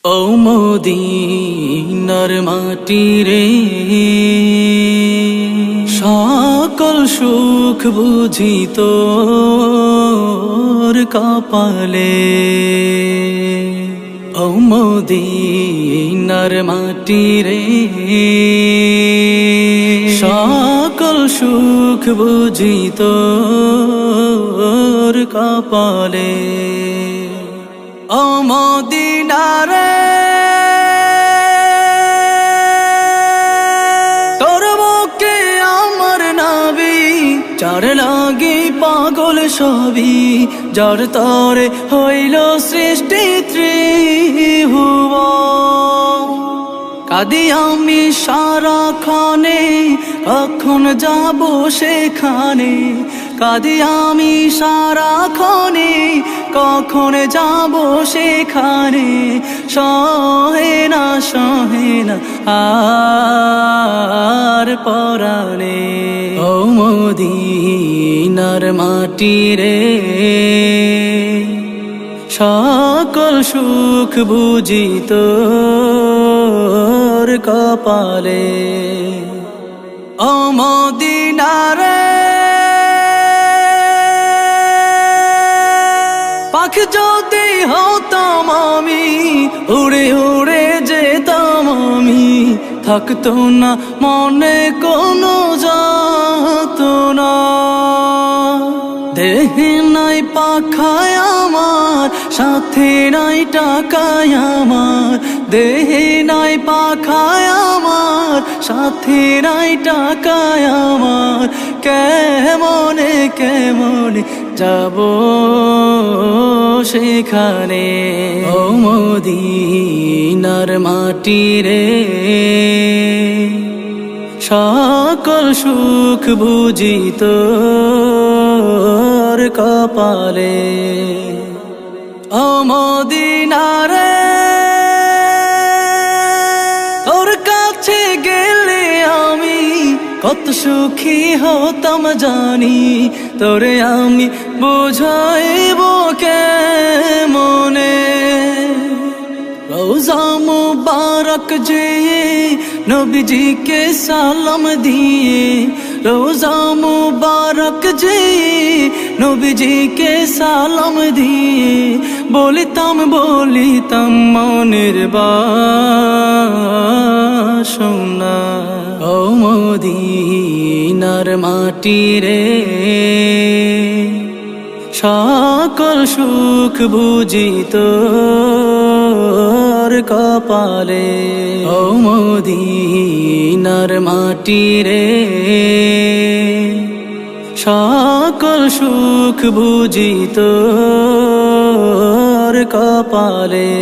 ও মদিনার মাটি রে, সকল সুখ বুঝি তোর কপালে। ও মদিনার মাটি রে, সকল সুখ বুঝি তোর কপালে। ও মদিনা রে, তোর বুকে আমার নবী, যার লাগি পাগল সবই, যার তরে হইল সৃষ্টি ত্রিভুবন। কাঁদি আমি সারাক্ষণে, কখন যাব সেখানে। কাঁদি আমি সারাক্ষণে, কখন যাব সেখানে। সহে না আর পরাণে। ও মদিনার মাটি রে, সকল সুখ বুঝি তোর কপালে। ও মদিনা রে, পাখি যদি হতাম আমি, উড়ে উড়ে যেতাম আমি। থাকতো না মনে কোনো যাতনা, দেহে নাই পাখায় আমার, সাথে নাই টাকায় আমার। দেহে নাই পাখায় আমার, সাথে নাই টাকায় আমার। কেমনে কেমনে যাব সেখানে। ও মদিনার মাটি রে, সকল সুখ বুঝি তোর কপালে। ও মদিনা রে, তোর কাছে গেলে আমি কত সুখী হতাম জানি। তোরে আমি বুঝাইব কেমনে। রোজা মুবারক যেয়ে নবীজিকে সালাম দিয়ে, রোজা মুবারক যেয়ে নবীজিকে সালাম দিয়ে, বলিতাম মনের বাসনা। ও মদিনার মাটি রে, সকল সুখ বুঝি তোর কপালে। ও মদিনার মাটি রে, সকল সুখ বুঝি তোর কপালে।